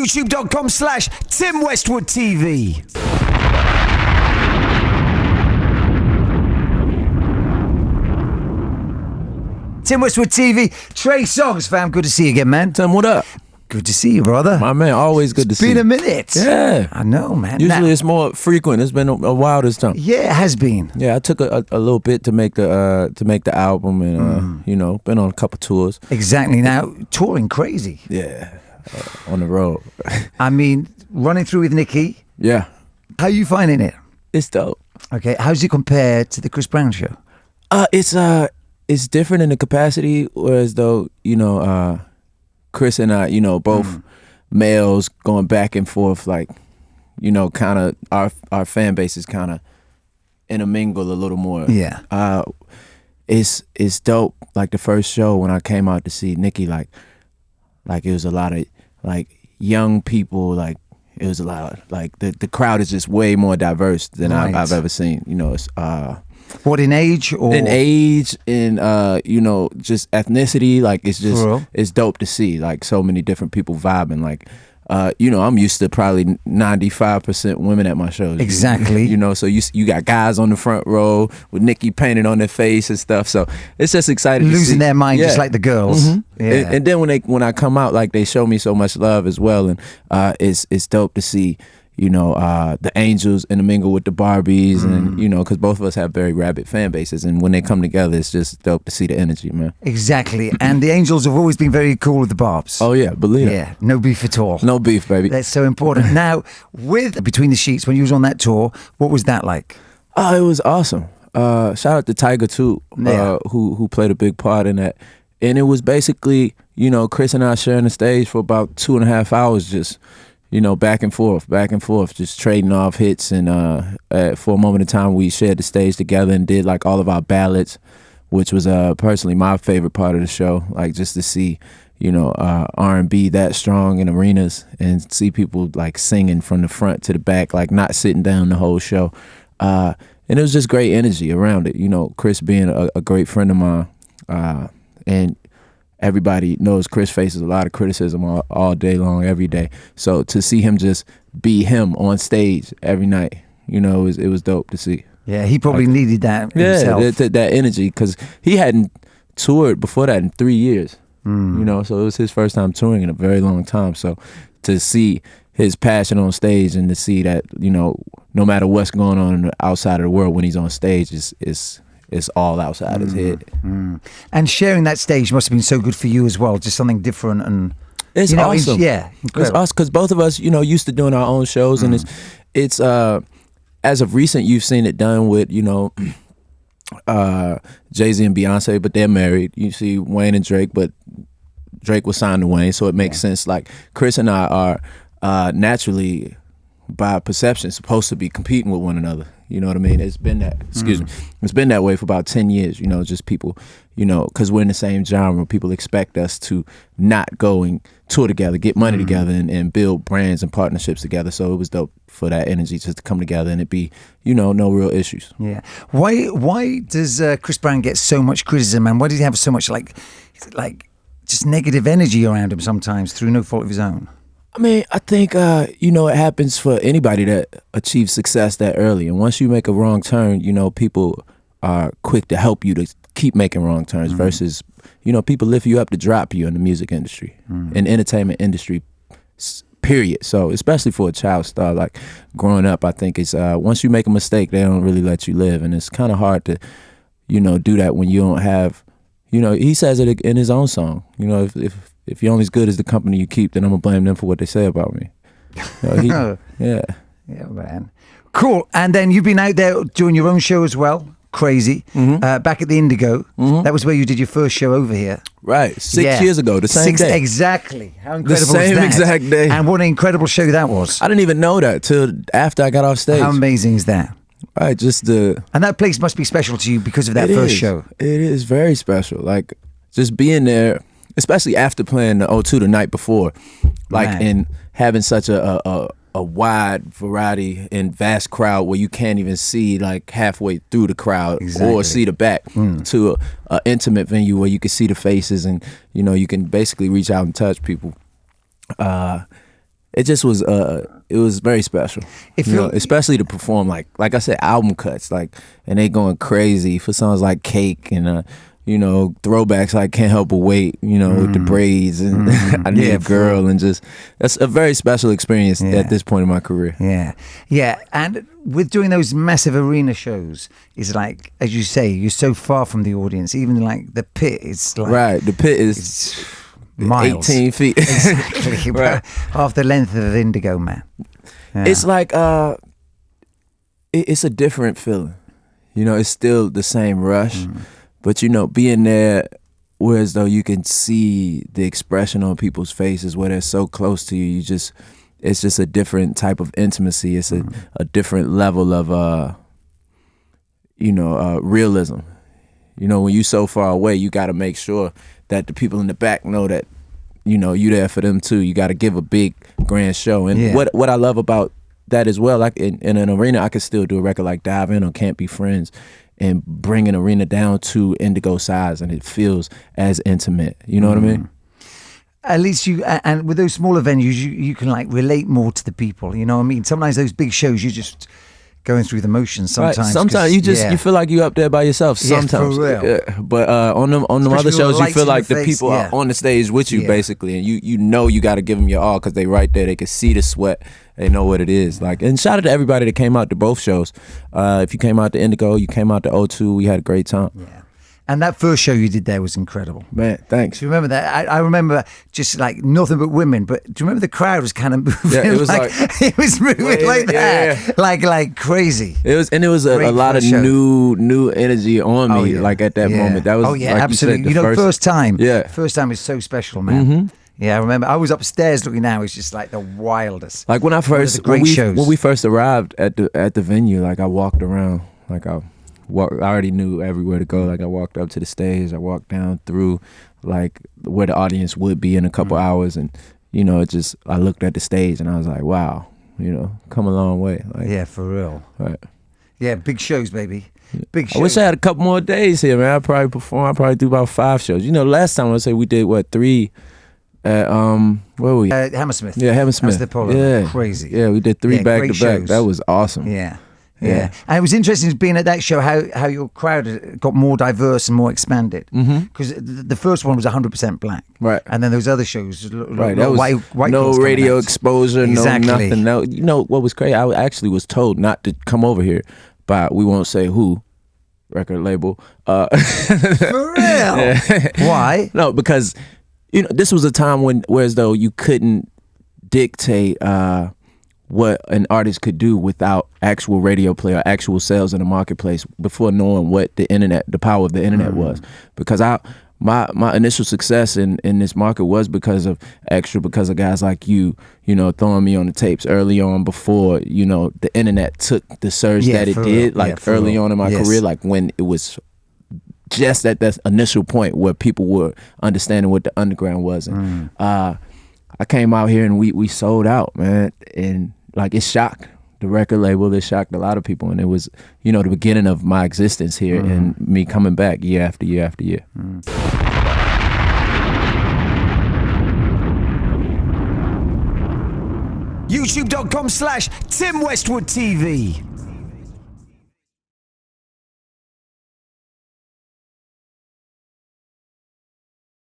YouTube.com/Tim Westwood TV. Tim Westwood TV, Trey Songz, fam. Good to see you again, man. Tim, what up? Good to see you, brother. My man, always good to see you. It's been a minute. Yeah. I know, man. Usually it's more frequent. It's been a while this time. Yeah, it has been. Yeah, I took a little bit to make the album and, been on a couple tours. Exactly. Now, touring crazy. Yeah, on the road. I mean, running through with Nicki. Yeah. How you finding it? It's dope. Okay, how's it compared to the Chris Brown show? It's different in the capacity, whereas though, Chris and I, both males going back and forth, like, kind of our fan base is kind of intermingle a little more. Yeah. It's dope. Like the first show when I came out to see Nicki, like it was a lot of like young people, like it was a lot of, like the crowd is just way more diverse than I've ever seen. It's what, in age or in just ethnicity, like it's just it's dope to see like so many different people vibing. Like I'm used to probably 95% women at my shows. Exactly. So you got guys on the front row with Nicki painted on their face and stuff. So it's just exciting to see. Losing their mind, just like the girls. Mm-hmm. Yeah. And then when I come out, like they show me so much love as well, and it's dope to see. The Angels intermingle with the Barbies, and because both of us have very rabid fan bases, and when they come together, it's just dope to see the energy, man. Exactly. And the Angels have always been very cool with the Barbs. Oh yeah, believe it. Yeah, no beef at all. No beef, baby. That's so important. Now, with Between the Sheets, when you was on that tour, what was that like? Oh, it was awesome. Shout out to Tiger too, who played a big part in that. And it was basically, Chris and I sharing the stage for about 2.5 hours, just back and forth, just trading off hits. And for a moment in time, we shared the stage together and did like all of our ballads, which was personally my favorite part of the show. Like just to see, R&B that strong in arenas and see people like singing from the front to the back, like not sitting down the whole show. And it was just great energy around it. Chris being a great friend of mine, and everybody knows Chris faces a lot of criticism all day long, every day. So to see him just be him on stage every night, it was dope to see. Yeah, he probably needed that himself. Yeah, that energy, because he hadn't toured before that in 3 years. So it was his first time touring in a very long time. So to see his passion on stage and to see that, no matter what's going on outside of the world when he's on stage is all outside his head. And sharing that stage must have been so good for you as well, just something different. And it's awesome. Incredible. It's awesome because both of us, used to doing our own shows, and it's as of recent you've seen it done with Jay-Z and Beyonce, but they're married. You see Wayne and Drake, but Drake was signed to Wayne, so it makes sense. Like Chris and I are naturally, by perception, supposed to be competing with one another. You know what I mean? It's been that. It's been that way for about 10 years. Just people, because we're in the same genre. People expect us to not go and tour together, get money together, and build brands and partnerships together. So it was dope for that energy just to come together and it be, no real issues. Yeah. Why does Chris Brown get so much criticism, man? Why does he have so much like just negative energy around him sometimes through no fault of his own? I mean, I think, it happens for anybody that achieves success that early. And once you make a wrong turn, people are quick to help you to keep making wrong turns versus, people lift you up to drop you in the music industry, in entertainment industry, period. So especially for a child star, like growing up, I think it's once you make a mistake, they don't really let you live. And it's kind of hard to, do that when you don't have, he says it in his own song, if you're only as good as the company you keep, then I'm gonna blame them for what they say about me. Yeah, man. Cool. And then you've been out there doing your own show as well. Crazy. Back at the Indigo. That was where you did your first show over here. Right. 6 years ago, the same day. Exactly. How incredible was that? The same exact day. And what an incredible show that was. I didn't even know that till after I got off stage. How amazing is that? Right, and that place must be special to you because of that first show. It is very special. Like just being there, especially after playing the O2 the night before, like and having such a wide variety and vast crowd where you can't even see like halfway through the crowd or see the back, to a intimate venue where you can see the faces and you can basically reach out and touch people. it just was it was very special. Especially to perform like I said, album cuts, like, and they going crazy for songs like Cake and throwbacks like Can't Help But Wait, with the braids and I Need a Girl, and just that's a very special experience at this point in my career. Yeah. And with doing those massive arena shows, it's like, as you say, you're so far from the audience. Even like the pit is like, right. The pit is miles. 18 feet, exactly. Right. Half the length of Indigo, man. Yeah. It's like it's a different feeling. It's still the same rush. But being there, whereas though you can see the expression on people's faces where they're so close to you, it's just a different type of intimacy. It's a different level of realism. When you're so far away, you got to make sure that the people in the back know that you there for them too. You got to give a big grand show. And what I love about that as well, like in an arena, I could still do a record like Dive In or Can't Be Friends, and bring an arena down to Indigo size, and it feels as intimate. You know what I mean? At least and with those smaller venues, you can like relate more to the people. You know what I mean? Sometimes those big shows, you're just going through the motions. Sometimes, right. Sometimes you feel like you're up there by yourself. Sometimes, for real. Yeah. But on the other shows, you feel like the people are on the stage with you, basically, and you got to give them your all because they right there. They can see the sweat. They know what it is. Like, and shout out to everybody that came out to both shows. If you came out to Indigo, you came out to O2, we had a great time. Yeah. And that first show you did there was incredible. Man, thanks. Do you remember that? I remember just like nothing but women, but do you remember the crowd was kind of moving? Yeah, it was like it was moving like that. Like crazy. It was a lot of new energy on me, like at that moment. That was like absolutely. You said, first time. Yeah. First time is so special, man. Yeah, I remember. I was upstairs looking down. It was just like the wildest. Like when we first arrived at the venue, like I walked around, like I already knew everywhere to go. Like I walked up to the stage, I walked down through like where the audience would be in a couple hours, and I looked at the stage and I was like, wow, come a long way. Like, yeah, for real. Right. Yeah, big shows, baby. Big shows. I wish I had a couple more days here, man. I'd probably do about 5 shows. Last time I say we did 3 at where were we? Hammersmith. Yeah, Hammersmith. That's the Polo. Yeah, crazy. Yeah, we did 3 back to back. That was awesome. Yeah. And it was interesting being at that show how your crowd got more diverse and more expanded. Because the first one was 100% black. Right. And then those other shows, right. That was white no radio exposure, exactly. No nothing. No, what was crazy? I actually was told not to come over here by, we won't say who, record label. For real? Why? No, because this was a time whereas though you couldn't dictate what an artist could do without actual radio play or actual sales in the marketplace before knowing what the power of the internet was. Because my initial success in this market was because of Xtra, because of guys like you throwing me on the tapes early on before the internet took the surge that it did, like early on in my career, like when it was just at that initial point where people were understanding what the underground was. And I came out here and we sold out, man, and like it shocked the record label. It shocked a lot of people, and it was the beginning of my existence here and me coming back year after year after year. YouTube.com/Tim Westwood TV.